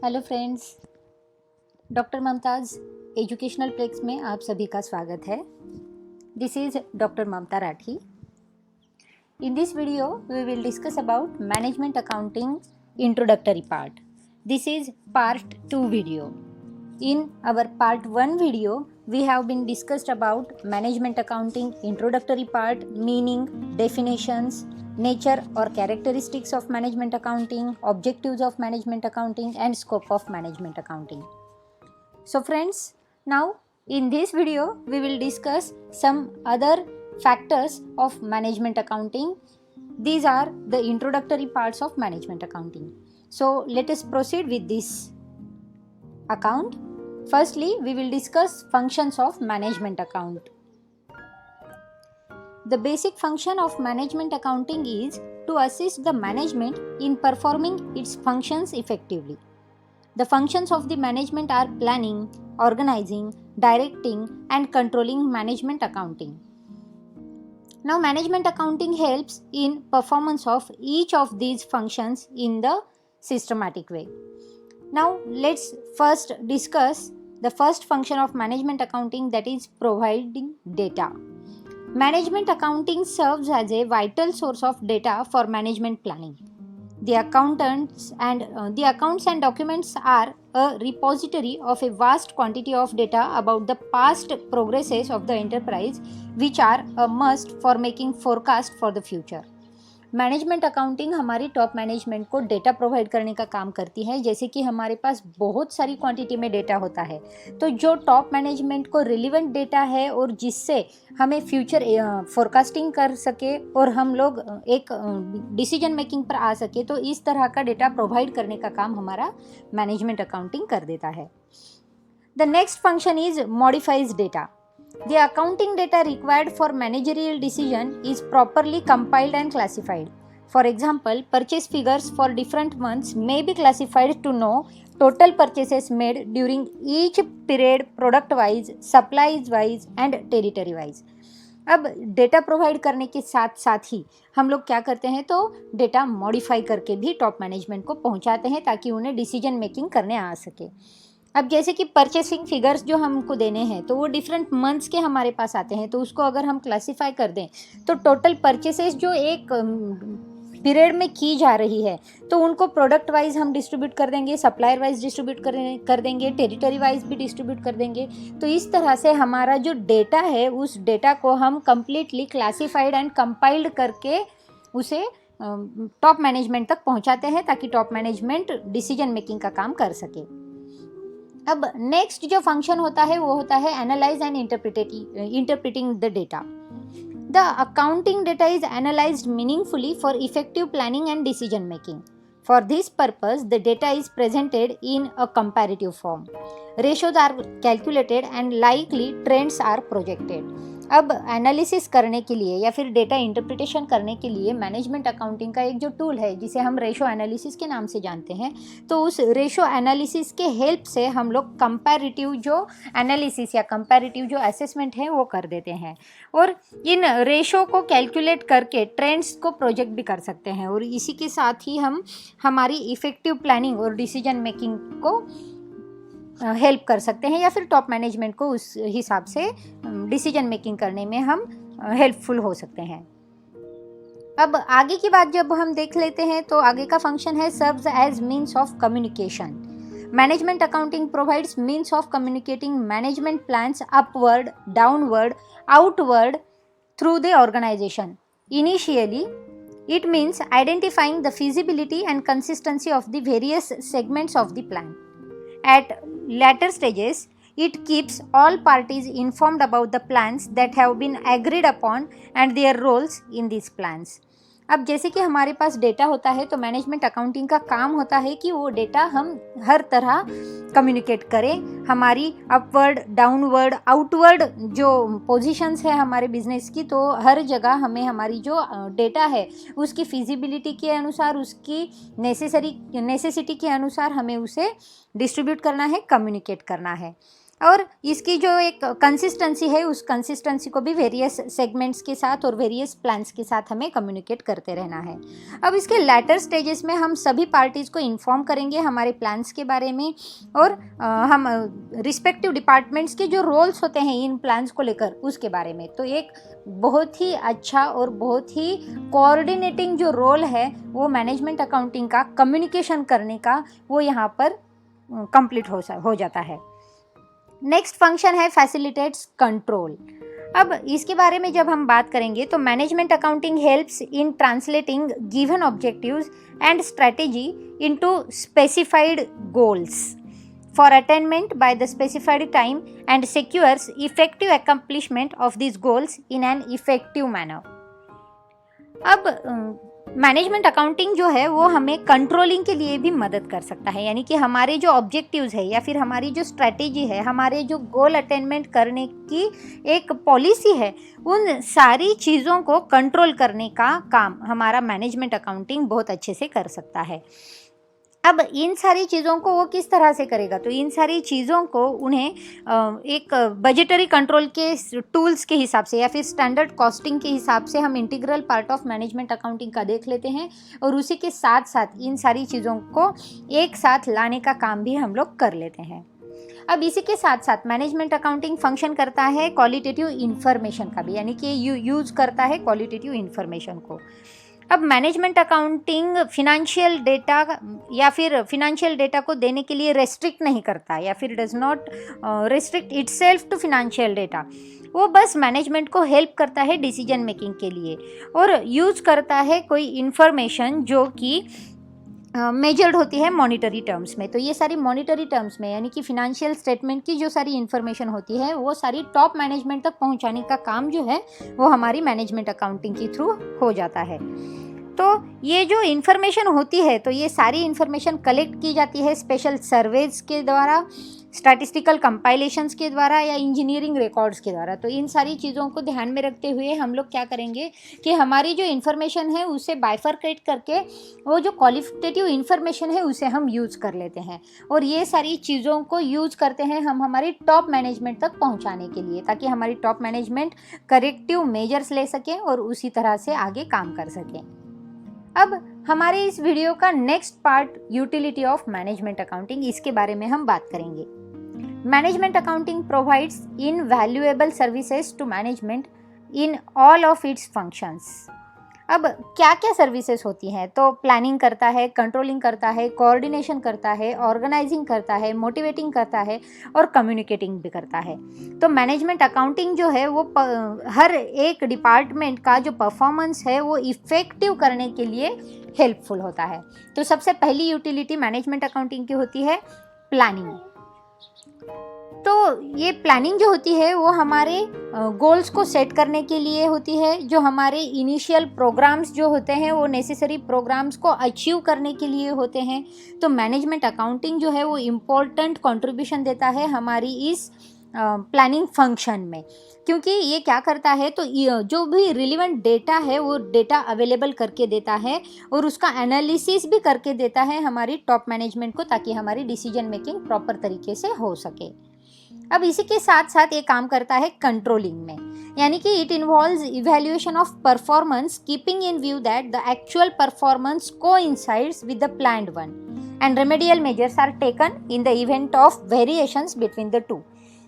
Hello friends, doctor Mamta's educational plex में आप सभी का स्वागत है। This is doctor Mamta Rathi. In this video, we will discuss about management accounting introductory part. This is part 2 video. In our part 1 video, we have been discussed about management accounting introductory part, meaning, definitions, nature or characteristics of management accounting, objectives of management accounting and scope of management accounting. So friends, now in this video, we will discuss some other factors of management accounting. These are the introductory parts of management accounting. So let us proceed with this account. Firstly, we will discuss functions of management account. The basic function of management accounting is to assist the management in performing its functions effectively. The functions of the management are planning, organizing, directing, and controlling management accounting. Now, management accounting helps in performance of each of these functions in the systematic way. Now, let's first discuss the first function of management accounting, that is providing data. Management accounting serves as a vital source of data for management planning. The accounts and documents are a repository of a vast quantity of data about the past progresses of the enterprise, which are a must for making forecast for the future. Management accounting हमारी top management को data provide करने का काम करती है। जैसे कि हमारे पास बहुत सारी क्वांटिटी में डेटा होता है, तो जो टॉप मैनेजमेंट को रिलेवेंट डेटा है और जिससे हमें फ्यूचर फोरकास्टिंग कर सके और हम लोग एक डिसीजन मेकिंग पर आ सके, तो इस तरह का डेटा प्रोवाइड करने का काम हमारा मैनेजमेंट अकाउंटिंग कर देता है। The next function is modifies data. The accounting data required for managerial decision is properly compiled and classified. For example, purchase figures for different months may be classified to know total purchases made during each period, product wise, supplies wise and territory wise. अब data provide करने के साथ साथ ही हम लोग क्या करते हैं, तो डेटा मॉडिफाई करके भी टॉप मैनेजमेंट को पहुंचाते हैं ताकि उन्हें डिसीजन मेकिंग करने आ सके। अब जैसे कि परचेसिंग फिगर्स जो हमको देने हैं, तो वो डिफरेंट मंथ्स के हमारे पास आते हैं, तो उसको अगर हम क्लासीफाई कर दें तो टोटल परचेसेस जो एक पीरियड में की जा रही है, तो उनको प्रोडक्ट वाइज हम डिस्ट्रीब्यूट कर देंगे, सप्लायर वाइज डिस्ट्रीब्यूट कर देंगे, टेरिटरी वाइज भी डिस्ट्रीब्यूट कर देंगे। तो इस तरह से हमारा जो डेटा है, उस डेटा को हम कम्प्लीटली क्लासीफाइड एंड कंपाइल्ड करके उसे टॉप मैनेजमेंट तक पहुंचाते हैं ताकि टॉप मैनेजमेंट डिसीजन मेकिंग का काम कर सके। अब नेक्स्ट जो फंक्शन होता है वो होता है analyse and interpreting the data. The accounting data is analysed meaningfully for effective planning and decision making. For this purpose the data is presented in a comparative form. Ratios are calculated and likely trends are projected. अब analysis करने के लिए या फिर data interpretation करने के लिए management accounting का एक जो टूल है जिसे हम रेशो एनालिसिस के नाम से जानते हैं, तो उस रेशो एनालिसिस के हेल्प से हम लोग कंपैरेटिव जो एनालिसिस या कंपैरेटिव जो असेसमेंट है वो कर देते हैं और इन रेशो को कैलकुलेट करके ट्रेंड्स को प्रोजेक्ट भी कर सकते हैं और इसी के साथ ही हम हमारी इफेक्टिव प्लानिंग और डिसीजन मेकिंग को हेल्प कर सकते हैं या फिर टॉप मैनेजमेंट को उस हिसाब से डिसीजन मेकिंग करने में हम हेल्पफुल हो सकते हैं। अब आगे की बात जब हम देख लेते हैं, तो आगे का फंक्शन है serves as means of communication. Management accounting provides means of communicating management plans upward, downward, outward through the organisation. Initially it means identifying the feasibility and consistency of the various segments of the plan. At later stages, it keeps all parties informed about the plans that have been agreed upon and their roles in these plans. अब जैसे कि हमारे पास data होता है, तो management accounting का काम होता है कि वो डेटा हम हर तरह कम्युनिकेट करें. हमारी अपवर्ड, डाउनवर्ड, आउटवर्ड जो पोजीशंस है हमारे बिजनेस की, तो हर जगह हमें हमारी जो डेटा है उसकी फिजिबिलिटी के अनुसार, उसकी नेसेसिटी के अनुसार हमें उसे डिस्ट्रीब्यूट करना है, कम्युनिकेट करना है. और इसकी जो एक कंसिस्टेंसी है उस कंसिस्टेंसी को भी वेरियस सेगमेंट्स के साथ और वेरियस प्लान्स के साथ हमें कम्युनिकेट करते रहना है। अब इसके लेटर स्टेजेस में हम सभी पार्टीज़ को इन्फॉर्म करेंगे हमारे प्लान्स के बारे में, और हम रिस्पेक्टिव डिपार्टमेंट्स के जो रोल्स होते हैं इन प्लान्स को लेकर उसके बारे में। तो एक बहुत ही अच्छा और बहुत ही कोऑर्डिनेटिंग जो रोल है वो मैनेजमेंट अकाउंटिंग का कम्युनिकेशन करने का, वो यहाँ पर कंप्लीट हो जाता है। नेक्स्ट फंक्शन है फैसिलिटेट्स कंट्रोल। अब इसके बारे में जब हम बात करेंगे तो management accounting helps in translating given objectives and strategy into specified goals for attainment by the specified time and secures effective accomplishment of this goals in an effective manner. अब मैनेजमेंट अकाउंटिंग जो है वो हमें controlling के लिए भी मदद कर सकता है, यानी कि हमारे जो ऑब्जेक्टिव्स है या फिर हमारी जो स्ट्रैटेजी है, हमारे जो गोल अटेनमेंट करने की एक पॉलिसी है, उन सारी चीज़ों को कंट्रोल करने का काम हमारा मैनेजमेंट अकाउंटिंग बहुत अच्छे से कर सकता है। अब इन सारी चीज़ों को वो किस तरह से करेगा, तो इन सारी चीज़ों को उन्हें एक बजटरी कंट्रोल के टूल्स के हिसाब से या फिर स्टैंडर्ड कॉस्टिंग के हिसाब से हम integral part of management accounting का देख लेते हैं, और उसी के साथ साथ इन सारी चीज़ों को एक साथ लाने का काम भी हम लोग कर लेते हैं। अब इसी के साथ साथ मैनेजमेंट अकाउंटिंग फंक्शन करता है क्वालिटेटिव इन्फॉर्मेशन का भी, यानी कि यूज़ करता है क्वालिटेटिव इन्फॉर्मेशन को। अब मैनेजमेंट अकाउंटिंग फिनेंशियल डेटा को देने के लिए रेस्ट्रिक्ट नहीं करता या फिर does not restrict itself to financial data. वो बस मैनेजमेंट को हेल्प करता है डिसीजन मेकिंग के लिए, और यूज़ करता है कोई इन्फॉर्मेशन जो कि मेजर्ड होती है मॉनिटरी टर्म्स में। तो ये सारी मॉनिटरी टर्म्स में, यानी कि फिनेंशियल स्टेटमेंट की जो सारी इन्फॉर्मेशन होती है वो सारी टॉप मैनेजमेंट तक पहुंचाने का काम जो है वो हमारी मैनेजमेंट अकाउंटिंग के थ्रू हो जाता है। तो ये जो इन्फॉर्मेशन होती है, तो ये सारी इन्फॉर्मेशन कलेक्ट की जाती है स्पेशल सर्वेज के द्वारा, स्टैटिस्टिकल कंपाइलेशंस के द्वारा या इंजीनियरिंग रिकॉर्ड्स के द्वारा। तो इन सारी चीज़ों को ध्यान में रखते हुए हम लोग क्या करेंगे कि हमारी जो इन्फॉर्मेशन है उसे बाइफरकेट करके वो जो क्वालिटेटिव इन्फॉर्मेशन है उसे हम यूज़ कर लेते हैं, और ये सारी चीज़ों को यूज़ करते हैं हम हमारी टॉप मैनेजमेंट तक पहुंचाने के लिए, ताकि हमारी टॉप मैनेजमेंट करेक्टिव मेजर्स ले सकें और उसी तरह से आगे काम कर सकें। अब हमारे इस वीडियो का next part utility of management accounting, इसके बारे में हम बात करेंगे। Management accounting provides invaluable services to management in all of its functions. अब क्या क्या सर्विसेज होती हैं, तो प्लानिंग करता है, कंट्रोलिंग करता है, कोऑर्डिनेशन करता है, ऑर्गेनाइजिंग करता है, मोटिवेटिंग करता है और कम्युनिकेटिंग भी करता है। तो मैनेजमेंट अकाउंटिंग जो है वो हर एक डिपार्टमेंट का जो परफॉर्मेंस है वो इफ़ेक्टिव करने के लिए हेल्पफुल होता है। तो सबसे पहली यूटिलिटी मैनेजमेंट अकाउंटिंग की होती है प्लानिंग। तो ये प्लानिंग जो होती है वो हमारे गोल्स को सेट करने के लिए होती है, जो हमारे इनिशियल प्रोग्राम्स जो होते हैं वो नेसेसरी प्रोग्राम्स को अचीव करने के लिए होते हैं। तो मैनेजमेंट अकाउंटिंग जो है वो इम्पोर्टेंट कंट्रीब्यूशन देता है हमारी इस प्लानिंग फंक्शन में, क्योंकि ये क्या करता है, तो जो भी रिलेवेंट डेटा है वो डेटा अवेलेबल करके देता है और उसका एनालिसिस भी करके देता है हमारी टॉप मैनेजमेंट को, ताकि हमारी डिसीजन मेकिंग प्रॉपर तरीके से हो सके। अब इसी के साथ साथ ये काम करता है कंट्रोलिंग में, यानी कि it involves evaluation of performance keeping in view that the actual performance coincides with the planned one and remedial measures are taken in the event of variations between the two.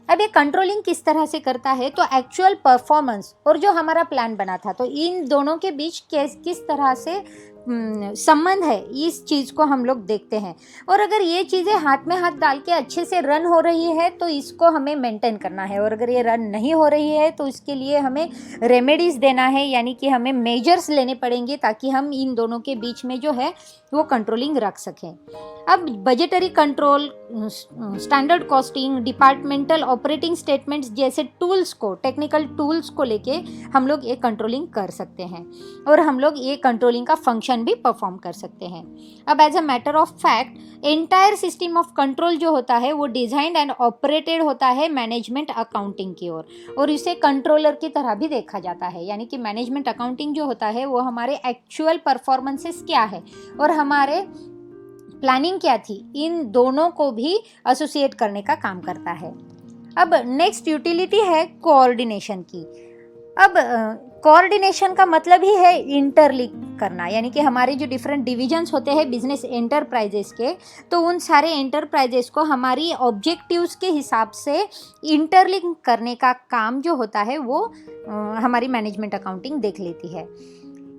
अब ये controlling किस तरह से करता है, तो actual performance और जो हमारा प्लान बना था, तो इन दोनों के बीच किस तरह से संबंध है, इस चीज़ को हम लोग देखते हैं। और अगर ये चीज़ें हाथ में हाथ डाल के अच्छे से रन हो रही है तो इसको हमें मेंटेन करना है, और अगर ये रन नहीं हो रही है तो इसके लिए हमें रेमेडीज़ देना है, यानी कि हमें मेजर्स लेने पड़ेंगे ताकि हम इन दोनों के बीच में जो है वो कंट्रोलिंग रख सकें। अब budgetary control, standard costing, departmental operating statements जैसे टूल्स को, टेक्निकल टूल्स को लेके हम लोग ये कंट्रोलिंग कर सकते हैं और हम लोग ये कंट्रोलिंग का फंक्शन भी परफॉर्म कर सकते हैं। अब as a matter of fact entire system of control जो होता है वो डिजाइंड एंड ऑपरेटेड होता है मैनेजमेंट अकाउंटिंग की ओर, और इसे कंट्रोलर की तरह भी देखा जाता है, यानी कि मैनेजमेंट अकाउंटिंग जो होता है वो हमारे एक्चुअल परफॉर्मेंसेस क्या है और हमारे प्लानिंग क्या थी, इन दोनों को भी एसोसिएट करने का काम करता है। अब नेक्स्ट यूटिलिटी है कोऑर्डिनेशन की। अब कोऑर्डिनेशन का मतलब ही है इंटरलिंक करना, यानी कि हमारे जो डिफरेंट डिविजन्स होते हैं बिजनेस एंटरप्राइजेस के, तो उन सारे एंटरप्राइजेस को हमारी ऑब्जेक्टिव्स के हिसाब से इंटरलिंक करने का काम जो होता है वो हमारी मैनेजमेंट अकाउंटिंग देख लेती है।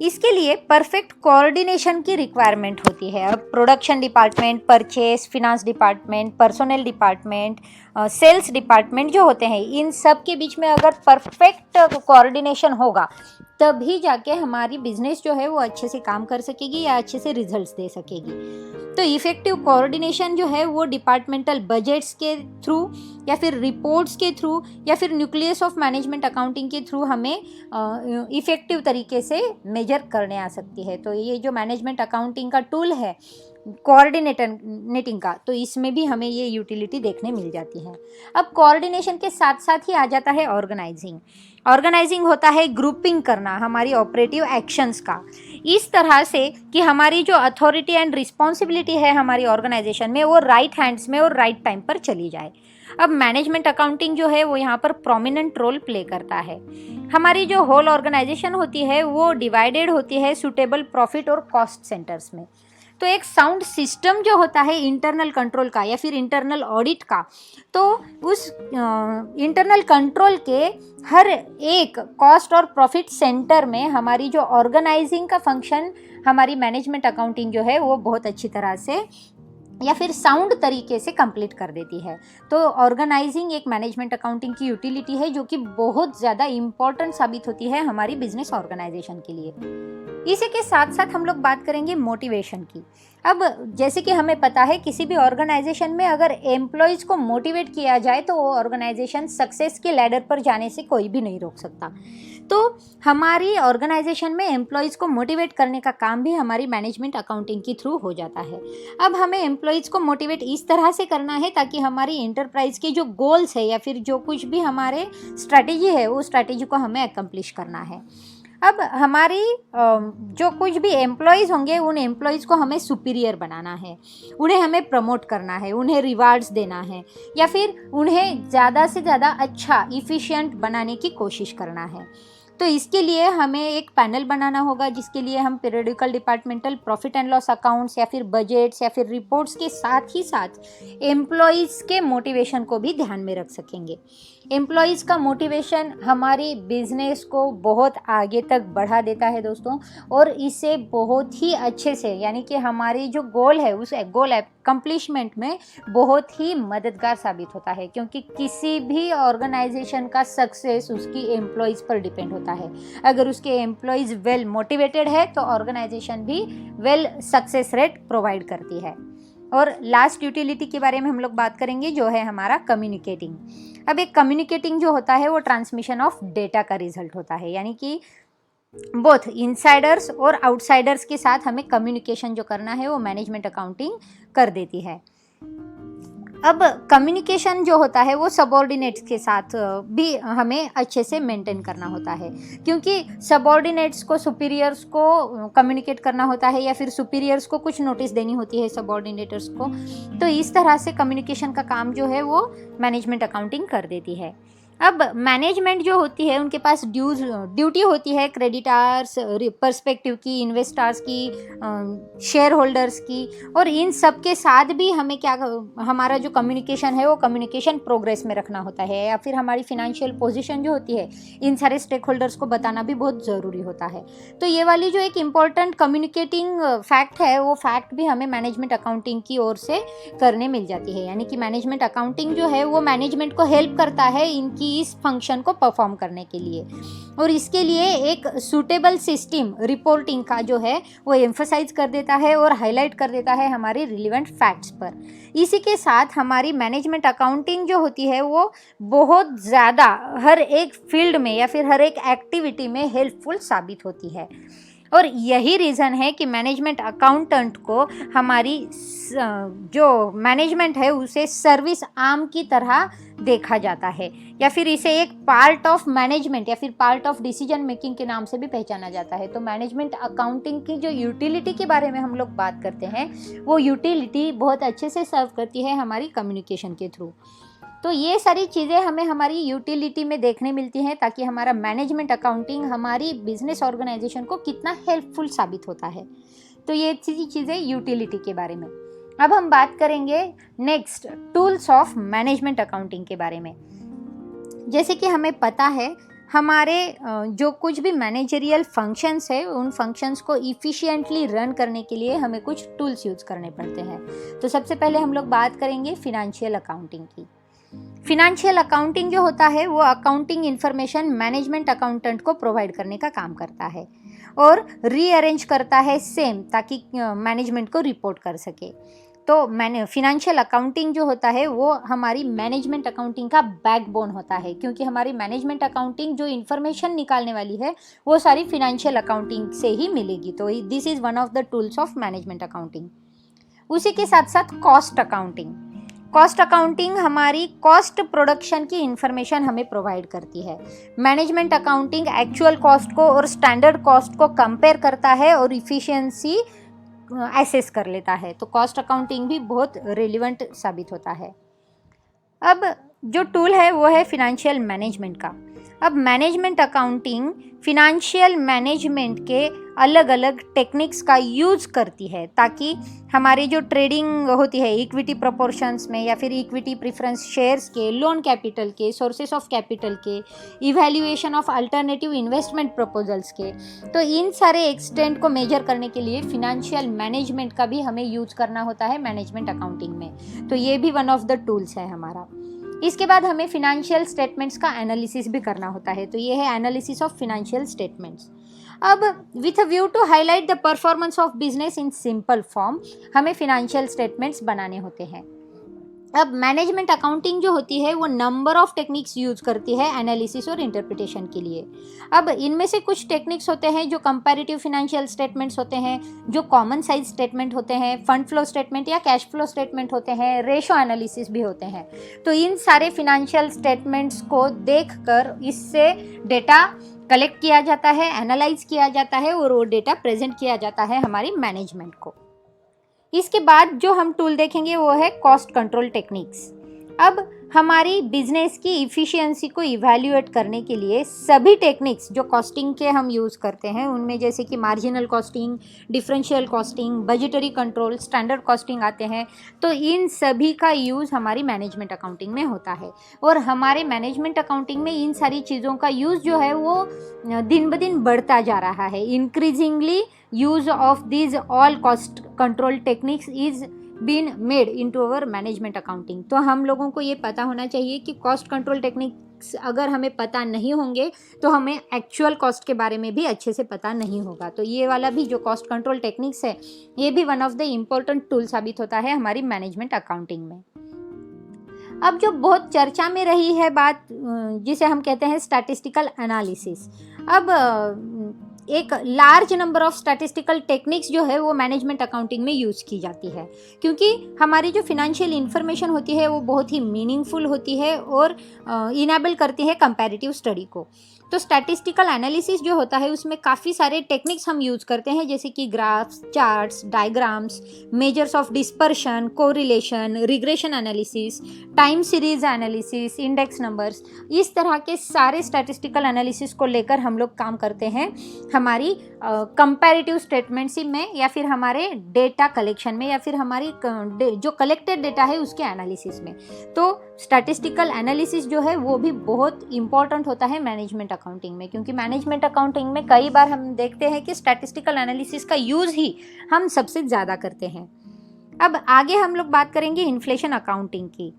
इसके लिए परफेक्ट कोऑर्डिनेशन की रिक्वायरमेंट होती है। अब production department, purchase, finance department, personnel department, sales department जो होते हैं, इन सब के बीच में अगर परफेक्ट कोऑर्डिनेशन होगा तभी जाके हमारी बिजनेस जो है वो अच्छे से काम कर सकेगी या अच्छे से रिजल्ट्स दे सकेगी। तो इफ़ेक्टिव कोऑर्डिनेशन जो है वो डिपार्टमेंटल बजट्स के थ्रू या फिर रिपोर्ट्स के थ्रू या फिर न्यूक्लियस ऑफ मैनेजमेंट अकाउंटिंग के थ्रू हमें इफ़ेक्टिव तरीके से मेजर करने आ सकती है। तो ये जो मैनेजमेंट अकाउंटिंग का टूल है कोऑर्डिनेटिंग का, तो इसमें भी हमें ये यूटिलिटी देखने मिल जाती है। अब कोऑर्डिनेशन के साथ साथ ही आ जाता है ऑर्गेनाइजिंग। ऑर्गेनाइजिंग होता है ग्रुपिंग करना हमारी ऑपरेटिव एक्शंस का, इस तरह से कि हमारी जो अथॉरिटी एंड रिस्पॉन्सिबिलिटी है हमारी ऑर्गेनाइजेशन में वो राइट हैंड्स में और राइट टाइम पर चली जाए। अब मैनेजमेंट अकाउंटिंग जो है वो यहाँ पर प्रोमिनेंट रोल प्ले करता है। हमारी जो होल ऑर्गेनाइजेशन होती है वो डिवाइडेड होती है सूटेबल प्रॉफिट और कॉस्ट सेंटर्स में। तो एक साउंड सिस्टम जो होता है इंटरनल कंट्रोल का या फिर इंटरनल ऑडिट का, तो उस इंटरनल कंट्रोल के हर एक कॉस्ट और प्रॉफिट सेंटर में हमारी जो ऑर्गेनाइजिंग का फंक्शन हमारी मैनेजमेंट अकाउंटिंग जो है वो बहुत अच्छी तरह से या फिर साउंड तरीके से कंप्लीट कर देती है। तो ऑर्गेनाइजिंग एक मैनेजमेंट अकाउंटिंग की यूटिलिटी है जो कि बहुत ज़्यादा इम्पॉर्टेंट साबित होती है हमारी बिजनेस ऑर्गेनाइजेशन के लिए। इसी के साथ साथ हम लोग बात करेंगे मोटिवेशन की। अब जैसे कि हमें पता है किसी भी ऑर्गेनाइजेशन में अगर एम्प्लॉयज़ को मोटिवेट किया जाए तो वो ऑर्गेनाइजेशन सक्सेस के लैडर पर जाने से कोई भी नहीं रोक सकता। तो हमारी ऑर्गेनाइजेशन में एम्प्लॉयज़ को मोटिवेट करने का काम भी हमारी मैनेजमेंट अकाउंटिंग के थ्रू हो जाता है। अब हमें एम्प्लॉयज़ को मोटिवेट इस तरह से करना है ताकि हमारी एंटरप्राइज के जो गोल्स है या फिर जो कुछ भी हमारे स्ट्रैटेजी है वो स्ट्रैटेजी को हमें अकम्प्लिश करना है। अब हमारी जो कुछ भी एम्प्लॉयज़ होंगे उन एम्प्लॉयज़ को हमें सुपीरियर बनाना है, उन्हें हमें प्रमोट करना है, उन्हें रिवार्ड्स देना है या फिर उन्हें ज़्यादा से ज़्यादा अच्छा इफ़िशिएंट बनाने की कोशिश करना है। तो इसके लिए हमें एक पैनल बनाना होगा जिसके लिए हम periodical departmental profit and loss accounts या फिर बजट्स या फिर रिपोर्ट्स के साथ ही साथ एम्प्लॉयज़ के मोटिवेशन को भी ध्यान में रख सकेंगे। एम्प्लॉयज़ का मोटिवेशन हमारी बिजनेस को बहुत आगे तक बढ़ा देता है दोस्तों, और इसे बहुत ही अच्छे से यानी कि हमारी जो गोल है उस गोल अकम्प्लिशमेंट में बहुत ही मददगार साबित होता है, क्योंकि किसी भी ऑर्गेनाइजेशन का सक्सेस उसकी एम्प्लॉयज़ पर डिपेंड होता है। अगर उसके एम्प्लॉयज़ वेल मोटिवेटेड है तो ऑर्गेनाइजेशन भी वेल सक्सेस रेट प्रोवाइड करती है। और लास्ट यूटिलिटी के बारे में हम लोग बात करेंगे जो है हमारा कम्युनिकेटिंग। अब एक कम्युनिकेटिंग जो होता है वो ट्रांसमिशन ऑफ डेटा का रिजल्ट होता है, यानी कि बोथ इनसाइडर्स और आउटसाइडर्स के साथ हमें कम्युनिकेशन जो करना है वो मैनेजमेंट अकाउंटिंग कर देती है। अब कम्युनिकेशन जो होता है वो सबऑर्डिनेट्स के साथ भी हमें अच्छे से मेंटेन करना होता है, क्योंकि सबऑर्डिनेट्स को सुपीरियर्स को कम्युनिकेट करना होता है या फिर सुपीरियर्स को कुछ नोटिस देनी होती है सबऑर्डिनेटर्स को। तो इस तरह से कम्युनिकेशन का काम जो है वो मैनेजमेंट अकाउंटिंग कर देती है। अब मैनेजमेंट जो होती है उनके पास ड्यूटी होती है क्रेडिटार्स पर्सपेक्टिव की, इन्वेस्टर्स की, शेयर होल्डर्स की, और इन सब के साथ भी हमें क्या हमारा जो कम्युनिकेशन है वो कम्युनिकेशन प्रोग्रेस में रखना होता है, या फिर हमारी फिनेंशियल पोजीशन जो होती है इन सारे स्टेक होल्डर्स को बताना भी बहुत ज़रूरी होता है। तो ये वाली जो एक इम्पॉर्टेंट कम्युनिकेटिंग फैक्ट है वो फैक्ट भी हमें मैनेजमेंट अकाउंटिंग की ओर से करने मिल जाती है, यानी कि मैनेजमेंट अकाउंटिंग जो है वो मैनेजमेंट को हेल्प करता है इनकी इस फंक्शन को परफॉर्म करने के लिए, और इसके लिए एक सूटेबल सिस्टम रिपोर्टिंग का जो है वो एम्फसाइज कर देता है और हाईलाइट कर देता है हमारे रिलेवेंट फैक्ट्स पर। इसी के साथ हमारी मैनेजमेंट अकाउंटिंग जो होती है वो बहुत ज़्यादा हर एक फील्ड में या फिर हर एक एक्टिविटी में हेल्पफुल साबित होती है, और यही रीज़न है कि मैनेजमेंट अकाउंटेंट को हमारी जो मैनेजमेंट है उसे सर्विस आर्म की तरह देखा जाता है, या फिर इसे एक पार्ट ऑफ मैनेजमेंट या फिर पार्ट ऑफ डिसीजन मेकिंग के नाम से भी पहचाना जाता है। तो मैनेजमेंट अकाउंटिंग की जो यूटिलिटी के बारे में हम लोग बात करते हैं वो यूटिलिटी बहुत अच्छे से सर्व करती है हमारी कम्युनिकेशन के थ्रू। तो ये सारी चीज़ें हमें हमारी यूटिलिटी में देखने मिलती हैं, ताकि हमारा मैनेजमेंट अकाउंटिंग हमारी बिजनेस ऑर्गेनाइजेशन को कितना हेल्पफुल साबित होता है। तो ये चीज़ें यूटिलिटी के बारे में। अब हम बात करेंगे next tools of management accounting के बारे में। जैसे कि हमें पता है हमारे जो कुछ भी मैनेजरियल फंक्शंस है, उन फंक्शंस को इफ़िशिएंटली रन करने के लिए हमें कुछ टूल्स यूज़ करने पड़ते हैं। तो सबसे पहले हम लोग बात करेंगे फिनेंशियल अकाउंटिंग की। फिनेंशियल अकाउंटिंग जो होता है वो अकाउंटिंग इन्फॉर्मेशन मैनेजमेंट अकाउंटेंट को प्रोवाइड करने का काम करता है और रीअरेंज करता है सेम, ताकि मैनेजमेंट को रिपोर्ट कर सके। तो फिनेंशियल अकाउंटिंग जो होता है वो हमारी मैनेजमेंट अकाउंटिंग का बैकबोन होता है, क्योंकि हमारी मैनेजमेंट अकाउंटिंग जो इन्फॉर्मेशन निकालने वाली है वो सारी फिनेंशियल अकाउंटिंग से ही मिलेगी। तो this is one of the tools of management accounting. उसी के साथ साथ कॉस्ट अकाउंटिंग। कॉस्ट अकाउंटिंग हमारी कॉस्ट प्रोडक्शन की इन्फॉर्मेशन हमें प्रोवाइड करती है। मैनेजमेंट अकाउंटिंग एक्चुअल कॉस्ट को और स्टैंडर्ड कॉस्ट को कंपेयर करता है और इफ़िशियंसी एसेस कर लेता है। तो कॉस्ट अकाउंटिंग भी बहुत रेलिवेंट साबित होता है। अब जो टूल है वो है फिनेंशियल मैनेजमेंट का। अब मैनेजमेंट अकाउंटिंग फिनेंशियल मैनेजमेंट के अलग अलग टेक्निक्स का यूज़ करती है, ताकि हमारी जो ट्रेडिंग होती है इक्विटी प्रोपोर्शंस में या फिर इक्विटी प्रेफरेंस शेयर्स के, लोन कैपिटल के, सोर्सेस ऑफ कैपिटल के, evaluation of alternative investment proposals के, तो इन सारे एक्सटेंट को मेजर करने के लिए फिनेंशियल मैनेजमेंट का भी हमें यूज़ करना होता है मैनेजमेंट अकाउंटिंग में। तो ये भी वन ऑफ द टूल्स है हमारा। इसके बाद हमें फिनेंशियल स्टेटमेंट्स का एनालिसिस भी करना होता है। तो ये है एनालिसिस ऑफ फिनेंशियल स्टेटमेंट्स। अब with a view to highlight the performance of business in simple form हमें फिनेंशियल स्टेटमेंट्स बनाने होते हैं। अब मैनेजमेंट अकाउंटिंग जो होती है वो नंबर ऑफ टेक्निक्स यूज करती है एनालिसिस और इंटरप्रिटेशन के लिए। अब इनमें से कुछ टेक्निक्स होते हैं जो कंपैरेटिव फिनेंशियल स्टेटमेंट्स होते हैं, जो कॉमन साइज स्टेटमेंट होते हैं, फंड फ्लो स्टेटमेंट या कैश फ्लो स्टेटमेंट होते हैं, रेशो एनालिसिस भी होते हैं। तो इन सारे फिनेंशियल स्टेटमेंट्स को देखकर इससे डेटा कलेक्ट किया जाता है, एनालाइज किया जाता है और वो डेटा प्रेजेंट किया जाता है हमारी मैनेजमेंट को। इसके बाद जो हम टूल देखेंगे वो है कॉस्ट कंट्रोल टेक्निक्स। अब हमारी बिजनेस की इफ़िशियंसी को इवैल्यूएट करने के लिए सभी टेक्निक्स जो कॉस्टिंग के हम यूज़ करते हैं, उनमें जैसे कि marginal costing, differential costing, budgetary control, standard costing आते हैं। तो इन सभी का यूज़ हमारी मैनेजमेंट अकाउंटिंग में होता है और हमारे मैनेजमेंट अकाउंटिंग में इन सारी चीज़ों का यूज़ जो है वो दिन ब दिन बढ़ता जा रहा है। Increasingly use of these all cost control techniques is been made into our management accounting. तो हम लोगों को ये पता होना चाहिए कि कॉस्ट कंट्रोल टेक्निक्स अगर हमें पता नहीं होंगे तो हमें एक्चुअल कॉस्ट के बारे में भी अच्छे से पता नहीं होगा। तो ये वाला भी जो कॉस्ट कंट्रोल टेक्निक्स है ये भी one of the important tool साबित होता है हमारी मैनेजमेंट अकाउंटिंग में। अब जो बहुत चर्चा में रही है बात जिसे हम कहते हैं स्टैटिस्टिकल एनालिसिस। अब एक large number of statistical techniques जो है वो मैनेजमेंट अकाउंटिंग में यूज़ की जाती है, क्योंकि हमारी जो फिनेंशियल इन्फॉर्मेशन होती है वो बहुत ही मीनिंगफुल होती है और इनेबल करती है कंपैरेटिव स्टडी को। तो स्टैटिस्टिकल एनालिसिस जो होता है उसमें काफ़ी सारे टेक्निक्स हम यूज़ करते हैं, जैसे कि graphs, charts, diagrams, measures of dispersion, correlation, regression analysis, time series analysis, index numbers, इस तरह के सारे स्टैटिस्टिकल एनालिसिस को लेकर हम लोग काम करते हैं हमारी कंपैरेटिव स्टेटमेंट्स में या फिर हमारे डेटा कलेक्शन में या फिर हमारी जो कलेक्टेड डेटा है उसके एनालिसिस में। तो स्टैटिस्टिकल एनालिसिस जो है वो भी बहुत इंपॉर्टेंट होता है मैनेजमेंट अकाउंटिंग में, क्योंकि मैनेजमेंट अकाउंटिंग में कई बार हम देखते हैं कि स्टैटिस्टिकल एनालिसिस का यूज़ ही हम सबसे ज़्यादा करते हैं। अब आगे हम लोग बात करेंगे इन्फ्लेशन अकाउंटिंग की।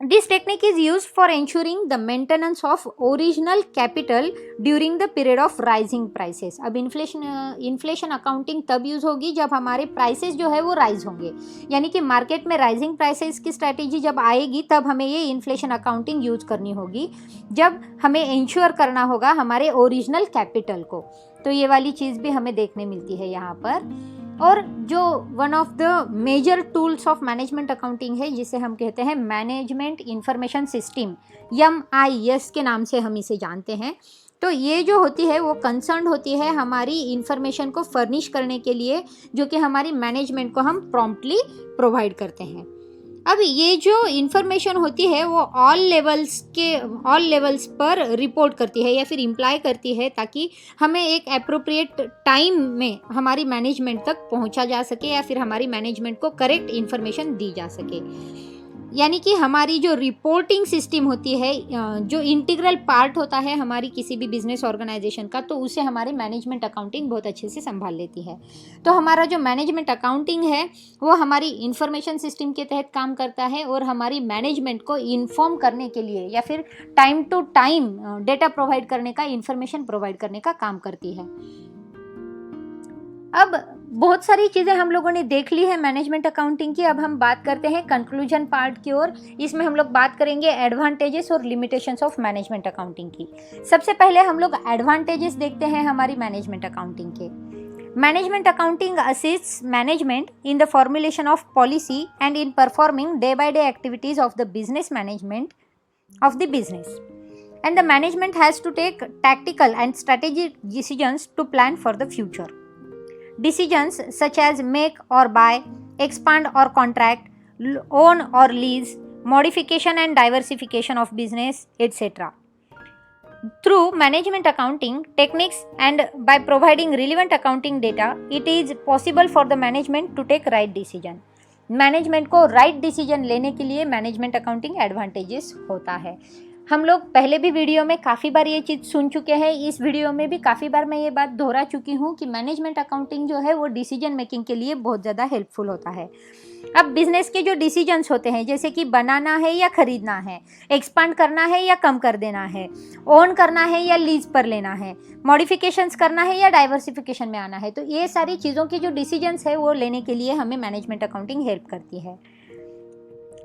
This technique is used for ensuring the maintenance of original capital during the period of rising prices। अब इन्फ्लेशन अकाउंटिंग तब यूज़ होगी जब हमारे प्राइसेस जो है वो राइज होंगे, यानी कि मार्केट में राइजिंग प्राइसेस की स्ट्रैटेजी जब आएगी तब हमें ये इन्फ्लेशन अकाउंटिंग यूज़ करनी होगी, जब हमें इंश्योर करना होगा हमारे ओरिजिनल कैपिटल को। तो ये वाली चीज़ भी हमें देखने मिलती है यहाँ पर। और जो one of the major tools of management accounting है जिसे हम कहते हैं मैनेजमेंट इंफॉर्मेशन सिस्टम, MIS के नाम से हम इसे जानते हैं। तो ये जो होती है वो कंसर्न होती है हमारी इंफॉर्मेशन को फर्निश करने के लिए, जो कि हमारी मैनेजमेंट को हम प्रॉम्प्टली प्रोवाइड करते हैं। अब ये जो इन्फॉर्मेशन होती है वो ऑल लेवल्स पर रिपोर्ट करती है या फिर इम्प्लाई करती है, ताकि हमें एक एप्रोप्रिएट टाइम में हमारी मैनेजमेंट तक पहुंचा जा सके या फिर हमारी मैनेजमेंट को करेक्ट इन्फॉर्मेशन दी जा सके। यानी कि हमारी जो रिपोर्टिंग सिस्टम होती है, जो इंटीग्रल पार्ट होता है हमारी किसी भी बिजनेस ऑर्गेनाइजेशन का, तो उसे हमारी मैनेजमेंट अकाउंटिंग बहुत अच्छे से संभाल लेती है। तो हमारा जो मैनेजमेंट अकाउंटिंग है वो हमारी इंफॉर्मेशन सिस्टम के तहत काम करता है और हमारी मैनेजमेंट को इन्फॉर्म करने के लिए या फिर time to time data provide करने का, इंफॉर्मेशन प्रोवाइड करने का काम करती है। अब बहुत सारी चीज़ें हम लोगों ने देख ली है मैनेजमेंट अकाउंटिंग की। अब हम बात करते हैं कंक्लूजन पार्ट की ओर। इसमें हम लोग बात करेंगे एडवांटेजेस और लिमिटेशंस ऑफ मैनेजमेंट अकाउंटिंग की। सबसे पहले हम लोग एडवांटेजेस देखते हैं हमारी मैनेजमेंट अकाउंटिंग के। Management accounting assists management in the formulation of policy and in performing day by day activities of the business management of the business, and the management has to take tactical and strategic decisions to plan for the future. Decisions such as make or buy, expand or contract, own or lease, modification and diversification of business, etc. Through management accounting techniques and by providing relevant accounting data, it is possible for the management to take right decision. Management को right decision लेने के लिए management accounting advantages होता है। हम लोग पहले भी वीडियो में काफ़ी बार ये चीज़ सुन चुके हैं, इस वीडियो में भी काफ़ी बार मैं ये बात दोहरा चुकी हूँ कि मैनेजमेंट अकाउंटिंग जो है वो डिसीजन मेकिंग के लिए बहुत ज़्यादा हेल्पफुल होता है। अब बिजनेस के जो डिसीजंस होते हैं, जैसे कि बनाना है या खरीदना है, एक्सपांड करना है या कम कर देना है, ओन करना है या लीज पर लेना है, मॉडिफिकेशंस करना है या डाइवर्सिफिकेशन में आना है, तो ये सारी चीज़ों की जो डिसीजंस है वो लेने के लिए हमें मैनेजमेंट अकाउंटिंग हेल्प करती है।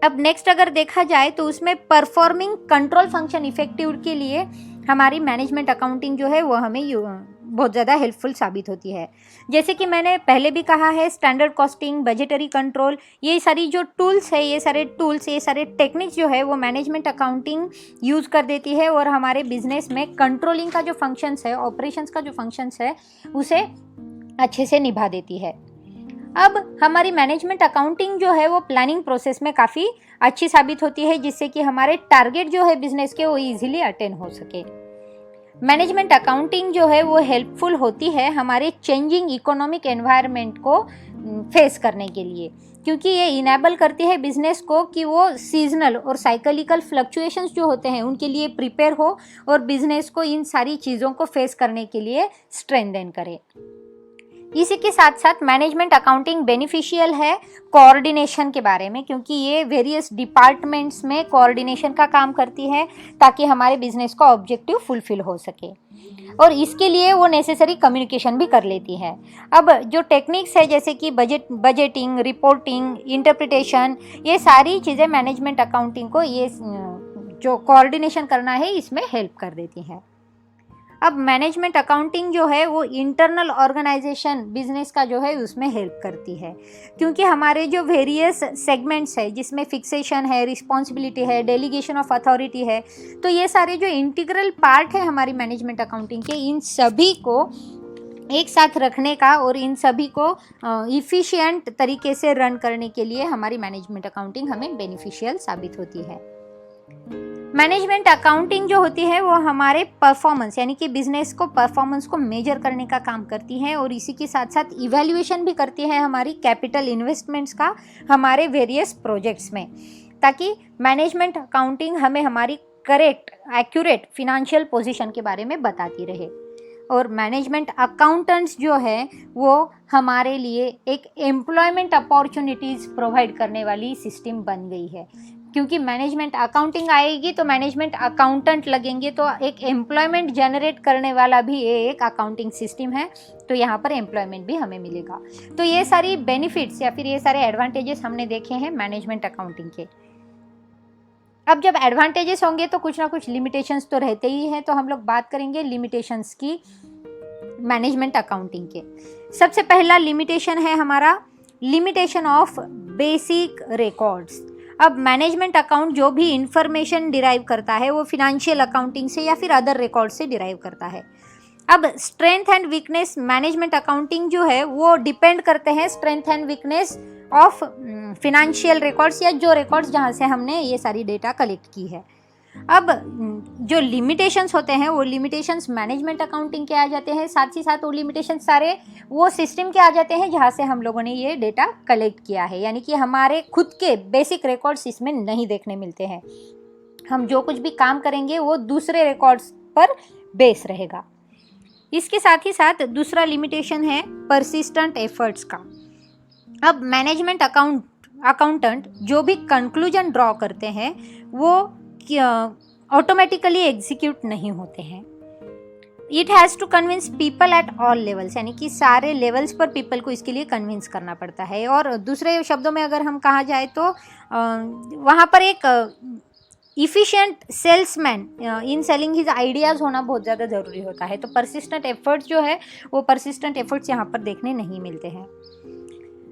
अब नेक्स्ट अगर देखा जाए तो उसमें परफॉर्मिंग कंट्रोल फंक्शन इफेक्टिव के लिए हमारी मैनेजमेंट अकाउंटिंग जो है वो हमें बहुत ज़्यादा हेल्पफुल साबित होती है। जैसे कि मैंने पहले भी कहा है, स्टैंडर्ड कॉस्टिंग, बजटरी कंट्रोल, ये सारी जो टूल्स है, ये सारे टेक्निक्स जो है वो मैनेजमेंट अकाउंटिंग यूज़ कर देती है और हमारे बिजनेस में कंट्रोलिंग का जो फंक्शंस है, ऑपरेशंस का जो फंक्शंस है, उसे अच्छे से निभा देती है। अब हमारी मैनेजमेंट अकाउंटिंग जो है वो प्लानिंग प्रोसेस में काफ़ी अच्छी साबित होती है, जिससे कि हमारे टारगेट जो है बिजनेस के वो इजीली अटेन हो सके। मैनेजमेंट अकाउंटिंग जो है वो हेल्पफुल होती है हमारे चेंजिंग इकोनॉमिक एनवायरनमेंट को फेस करने के लिए, क्योंकि ये इनेबल करती है बिजनेस को कि वो सीजनल और साइकिलिकल फ्लक्चुएशंस जो होते हैं उनके लिए प्रिपेयर हो और बिजनेस को इन सारी चीज़ों को फेस करने के लिए स्ट्रेंथन करे। इसी के साथ साथ मैनेजमेंट अकाउंटिंग बेनिफिशियल है कोऑर्डिनेशन के बारे में, क्योंकि ये वेरियस डिपार्टमेंट्स में कोऑर्डिनेशन का काम करती है ताकि हमारे बिजनेस का ऑब्जेक्टिव फुलफिल हो सके, और इसके लिए वो नेसेसरी कम्युनिकेशन भी कर लेती है। अब जो टेक्निक्स है जैसे कि बजटिंग, रिपोर्टिंग, इंटरप्रिटेशन, ये सारी चीज़ें मैनेजमेंट अकाउंटिंग को ये जो कोऑर्डिनेशन करना है इसमें हेल्प कर देती हैं। अब मैनेजमेंट अकाउंटिंग जो है वो इंटरनल ऑर्गेनाइजेशन बिजनेस का जो है उसमें हेल्प करती है, क्योंकि हमारे जो वेरियस सेगमेंट्स है जिसमें फिक्सेशन है, रिस्पॉन्सिबिलिटी है, डेलीगेशन ऑफ अथॉरिटी है, तो ये सारे जो इंटीग्रल पार्ट है हमारी मैनेजमेंट अकाउंटिंग के, इन सभी को एक साथ रखने का और इन सभी को इफ़िशिएंट तरीके से रन करने के लिए हमारी मैनेजमेंट अकाउंटिंग हमें बेनिफिशियल साबित होती है। मैनेजमेंट अकाउंटिंग जो होती है वो हमारे परफॉर्मेंस यानी कि बिजनेस को परफॉर्मेंस को मेजर करने का काम करती है, और इसी के साथ साथ इवैल्यूएशन भी करती है हमारी कैपिटल इन्वेस्टमेंट्स का हमारे वेरियस प्रोजेक्ट्स में, ताकि मैनेजमेंट अकाउंटिंग हमें हमारी करेक्ट एक्यूरेट फिनेंशियल पोजीशन के बारे में बताती रहे। और मैनेजमेंट अकाउंटेंट्स जो है वो हमारे लिए एक एम्प्लॉयमेंट अपॉर्चुनिटीज़ प्रोवाइड करने वाली सिस्टम बन गई है, क्योंकि मैनेजमेंट अकाउंटिंग आएगी तो मैनेजमेंट अकाउंटेंट लगेंगे, तो एक एम्प्लॉयमेंट जनरेट करने वाला भी एक अकाउंटिंग सिस्टम है, तो यहाँ पर एम्प्लॉयमेंट भी हमें मिलेगा। तो ये सारी बेनिफिट्स या फिर ये सारे एडवांटेजेस हमने देखे हैं मैनेजमेंट अकाउंटिंग के। अब जब एडवांटेजेस होंगे तो कुछ ना कुछ लिमिटेशंस तो रहते ही हैं, तो हम लोग बात करेंगे लिमिटेशंस की मैनेजमेंट अकाउंटिंग के। सबसे पहला लिमिटेशन है हमारा लिमिटेशन ऑफ बेसिक रिकॉर्ड्स। अब मैनेजमेंट अकाउंट जो भी इंफॉर्मेशन डिराइव करता है वो फिनेंशियल अकाउंटिंग से या फिर अदर रिकॉर्ड से डिराइव करता है। अब strength and weakness management accounting जो है वो डिपेंड करते हैं strength and weakness of financial records या जो रिकॉर्ड्स जहाँ से हमने ये सारी डेटा कलेक्ट की है। अब जो लिमिटेशंस होते हैं वो लिमिटेशंस मैनेजमेंट अकाउंटिंग के आ जाते हैं, साथ ही साथ वो लिमिटेशंस सारे वो सिस्टम के आ जाते हैं जहाँ से हम लोगों ने ये डेटा कलेक्ट किया है, यानी कि हमारे खुद के बेसिक रिकॉर्ड्स इसमें नहीं देखने मिलते हैं। हम जो कुछ भी काम करेंगे वो दूसरे रिकॉर्ड्स पर बेस रहेगा। इसके साथ ही साथ दूसरा लिमिटेशन है परसिस्टेंट एफर्ट्स का। अब मैनेजमेंट अकाउंटेंट जो भी कंक्लूजन ड्रॉ करते हैं वो ऑटोमेटिकली एग्जीक्यूट नहीं होते हैं। It has to convince people at all levels, यानी कि सारे लेवल्स पर पीपल को इसके लिए कन्विंस करना पड़ता है। और दूसरे शब्दों में अगर हम कहा जाए तो वहाँ पर एक efficient salesman in selling his ideas होना बहुत ज़्यादा ज़रूरी होता है। तो परसिस्टेंट एफर्ट्स जो है वो परसिस्टेंट एफर्ट्स यहाँ पर देखने नहीं मिलते हैं।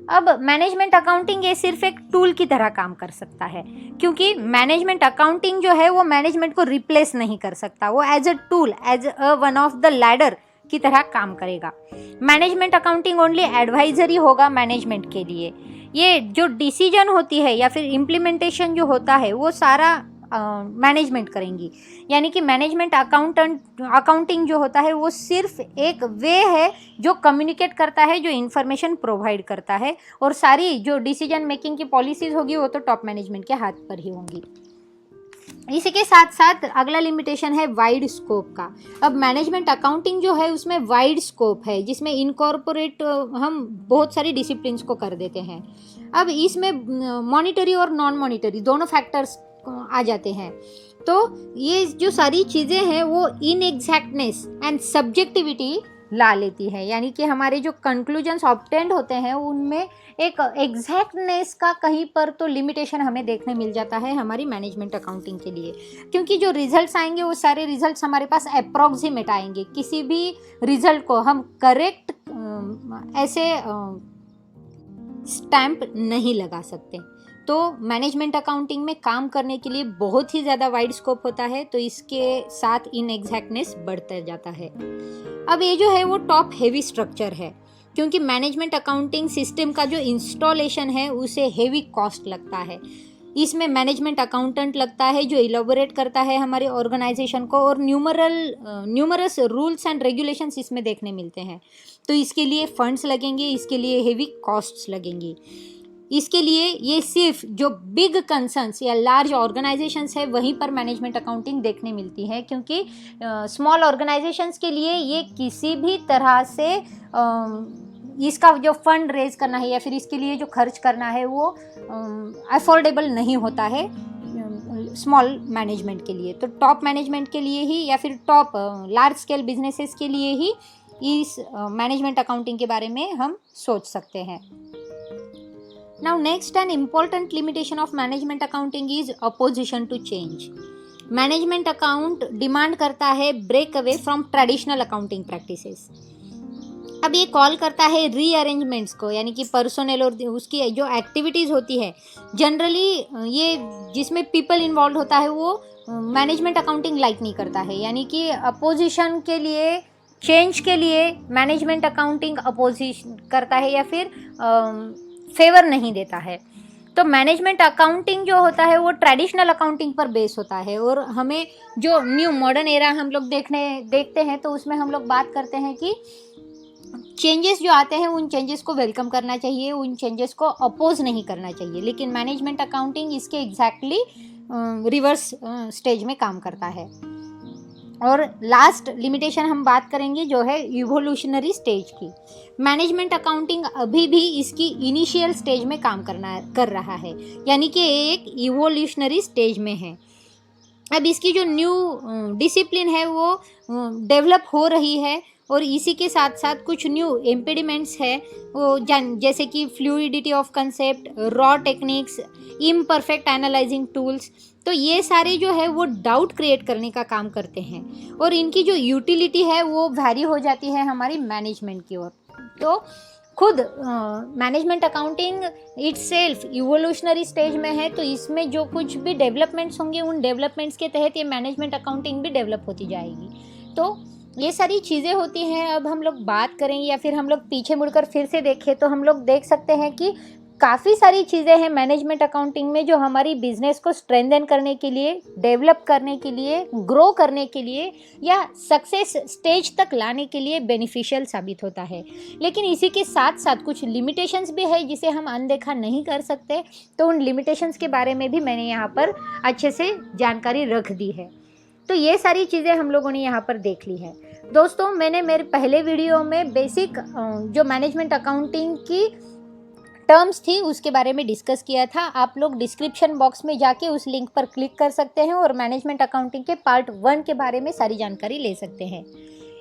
अब मैनेजमेंट अकाउंटिंग ये सिर्फ एक टूल की तरह काम कर सकता है, क्योंकि मैनेजमेंट अकाउंटिंग जो है वो मैनेजमेंट को रिप्लेस नहीं कर सकता, वो as a tool, as a one of the ladder की तरह काम करेगा। मैनेजमेंट अकाउंटिंग ओनली एडवाइजरी होगा मैनेजमेंट के लिए। ये जो डिसीजन होती है या फिर इम्प्लीमेंटेशन जो होता है वो सारा मैनेजमेंट करेंगी, यानी कि मैनेजमेंट अकाउंटिंग जो होता है वो सिर्फ एक वे है जो कम्युनिकेट करता है, जो इन्फॉर्मेशन प्रोवाइड करता है, और सारी जो डिसीजन मेकिंग की पॉलिसीज़ होगी वो तो टॉप मैनेजमेंट के हाथ पर ही होंगी। इसी के साथ साथ अगला लिमिटेशन है वाइड स्कोप का। अब मैनेजमेंट अकाउंटिंग जो है उसमें वाइड स्कोप है, जिसमें इनकॉर्पोरेट हम बहुत सारी डिसिप्लिन्स को कर देते हैं। अब इसमें मॉनिटरी और नॉन मॉनिटरी दोनों फैक्टर्स आ जाते हैं। तो ये जो सारी चीज़ें हैं वो इनएग्जैक्टनेस एंड सब्जेक्टिविटी ला लेती है, यानी कि हमारे जो कंक्लूजन्स ऑब्टेंड होते हैं उनमें एक एग्जैक्टनेस का कहीं पर तो लिमिटेशन हमें देखने मिल जाता है हमारी मैनेजमेंट अकाउंटिंग के लिए, क्योंकि जो रिजल्ट्स आएंगे वो सारे रिजल्ट्स हमारे पास अप्रॉक्सीमेट आएंगे। किसी भी रिजल्ट को हम करेक्ट ऐसे स्टैंप नहीं लगा सकते। तो मैनेजमेंट अकाउंटिंग में काम करने के लिए बहुत ही ज़्यादा वाइड स्कोप होता है, तो इसके साथ इनएग्जैक्टनेस बढ़ता जाता है। अब ये जो है वो टॉप हेवी स्ट्रक्चर है, क्योंकि मैनेजमेंट अकाउंटिंग सिस्टम का जो इंस्टॉलेशन है उसे हेवी कॉस्ट लगता है। इसमें मैनेजमेंट अकाउंटेंट लगता है जो इलेबोरेट करता है हमारे ऑर्गेनाइजेशन को, और न्यूमरस रूल्स एंड रेगुलेशंस इसमें देखने मिलते हैं। तो इसके लिए फंड्स लगेंगे, इसके लिए हेवी कॉस्ट्स लगेंगी। इसके लिए ये सिर्फ जो बिग कंसर्न्स या लार्ज ऑर्गेनाइजेशंस है वहीं पर मैनेजमेंट अकाउंटिंग देखने मिलती है, क्योंकि स्मॉल ऑर्गेनाइजेशंस के लिए ये किसी भी तरह से इसका जो फंड रेज करना है या फिर इसके लिए जो खर्च करना है वो अफोर्डेबल नहीं होता है स्मॉल मैनेजमेंट के लिए। तो टॉप मैनेजमेंट के लिए ही या फिर टॉप लार्ज स्केल बिजनेसेस के लिए ही इस मैनेजमेंट अकाउंटिंग के बारे में हम सोच सकते हैं। Now next an important limitation of management accounting is opposition to change. Management account demand करता है break away from traditional accounting practices. अब ये कॉल करता है रीअरेंजमेंट्स को, यानी कि पर्सोनल और उसकी जो एक्टिविटीज़ होती है जनरली ये जिसमें पीपल इन्वॉल्व होता है वो मैनेजमेंट अकाउंटिंग लाइक नहीं करता है, यानी कि अपोजिशन के लिए चेंज के लिए मैनेजमेंट अकाउंटिंग अपोजिशन करता है या फिर फेवर नहीं देता है। तो मैनेजमेंट अकाउंटिंग जो होता है वो ट्रेडिशनल अकाउंटिंग पर बेस होता है, और हमें जो न्यू मॉडर्न एरा हम लोग देखते हैं तो उसमें हम लोग बात करते हैं कि चेंजेस जो आते हैं उन चेंजेस को वेलकम करना चाहिए, उन चेंजेस को अपोज नहीं करना चाहिए। लेकिन मैनेजमेंट अकाउंटिंग इसके एग्जैक्टली रिवर्स स्टेज में काम करता है। और लास्ट लिमिटेशन हम बात करेंगे जो है इवोल्यूशनरी स्टेज की। मैनेजमेंट अकाउंटिंग अभी भी इसकी इनिशियल स्टेज में काम कर रहा है, यानी कि एक इवोल्यूशनरी स्टेज में है। अब इसकी जो न्यू डिसिप्लिन है वो डेवलप हो रही है, और इसी के साथ साथ कुछ न्यू इम्पेडिमेंट्स है वो जैसे कि fluidity of concept, raw techniques, imperfect analysing tools. तो ये सारे जो है वो डाउट क्रिएट करने का काम करते हैं, और इनकी जो यूटिलिटी है वो वैरी हो जाती है हमारी मैनेजमेंट की ओर। तो खुद management accounting itself evolutionary stage में है, तो इसमें जो कुछ भी डेवलपमेंट्स होंगे उन डेवलपमेंट्स के तहत ये मैनेजमेंट अकाउंटिंग भी डेवलप होती जाएगी। तो ये सारी चीज़ें होती हैं। अब हम लोग बात करें या फिर हम लोग पीछे मुड़कर फिर से देखें तो हम लोग देख सकते हैं कि काफ़ी सारी चीज़ें हैं मैनेजमेंट अकाउंटिंग में जो हमारी बिजनेस को स्ट्रेंथन करने के लिए, डेवलप करने के लिए, ग्रो करने के लिए या सक्सेस स्टेज तक लाने के लिए बेनिफिशियल साबित होता है। लेकिन इसी के साथ साथ कुछ लिमिटेशंस भी है जिसे हम अनदेखा नहीं कर सकते, तो उन लिमिटेशंस के बारे में भी मैंने यहाँ पर अच्छे से जानकारी रख दी है। तो ये सारी चीज़ें हम लोगों ने यहाँ पर देख ली है। दोस्तों, मैंने मेरे पहले वीडियो में बेसिक जो मैनेजमेंट अकाउंटिंग की टर्म्स थी उसके बारे में डिस्कस किया था। आप लोग डिस्क्रिप्शन बॉक्स में जाके उस लिंक पर क्लिक कर सकते हैं और मैनेजमेंट अकाउंटिंग के पार्ट 1 के बारे में सारी जानकारी ले सकते हैं।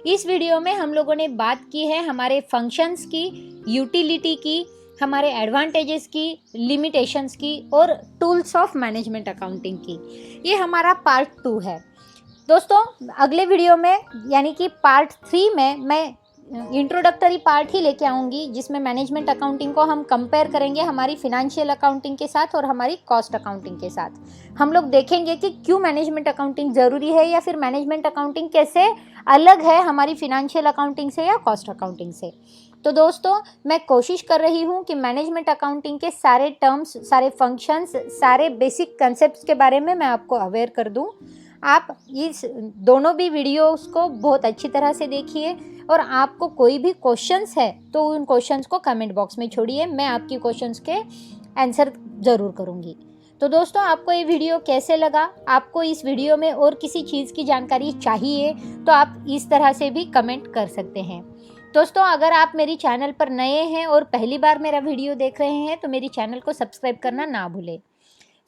इस वीडियो में हम लोगों ने बात की है हमारे फंक्शंस की, यूटिलिटी की, हमारे एडवांटेजेस की, लिमिटेशंस की और टूल्स ऑफ मैनेजमेंट अकाउंटिंग की। ये हमारा पार्ट 2 है। दोस्तों, अगले वीडियो में यानी कि पार्ट 3 में मैं इंट्रोडक्टरी पार्ट ही लेके आऊँगी, जिसमें मैनेजमेंट अकाउंटिंग को हम कंपेयर करेंगे हमारी फिनेंशियल अकाउंटिंग के साथ और हमारी कॉस्ट अकाउंटिंग के साथ। हम लोग देखेंगे कि क्यों मैनेजमेंट अकाउंटिंग ज़रूरी है या फिर मैनेजमेंट अकाउंटिंग कैसे अलग है हमारी फिनेंशियल अकाउंटिंग से या कॉस्ट अकाउंटिंग से। तो दोस्तों, मैं कोशिश कर रही हूँ कि मैनेजमेंट अकाउंटिंग के सारे टर्म्स, सारे फंक्शंस, सारे बेसिक कंसेप्ट्स के बारे में मैं आपको अवेयर कर दूँ। आप इस दोनों भी वीडियोस को बहुत अच्छी तरह से देखिए और आपको कोई भी क्वेश्चंस है तो उन क्वेश्चंस को कमेंट बॉक्स में छोड़िए, मैं आपकी क्वेश्चंस के आंसर ज़रूर करूँगी। तो दोस्तों, आपको ये वीडियो कैसे लगा? आपको इस वीडियो में और किसी चीज़ की जानकारी चाहिए तो आप इस तरह से भी कमेंट कर सकते हैं। दोस्तों, अगर आप मेरी चैनल पर नए हैं और पहली बार मेरा वीडियो देख रहे हैं तो मेरी चैनल को सब्सक्राइब करना ना भूलें।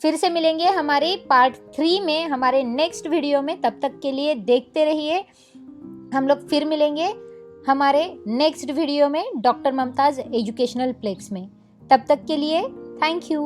फिर से मिलेंगे हमारे पार्ट 3 में, हमारे नेक्स्ट वीडियो में। तब तक के लिए देखते रहिए। हम लोग फिर मिलेंगे हमारे नेक्स्ट वीडियो में डॉक्टर ममताज़ एजुकेशनल प्लेक्स में। तब तक के लिए थैंक यू।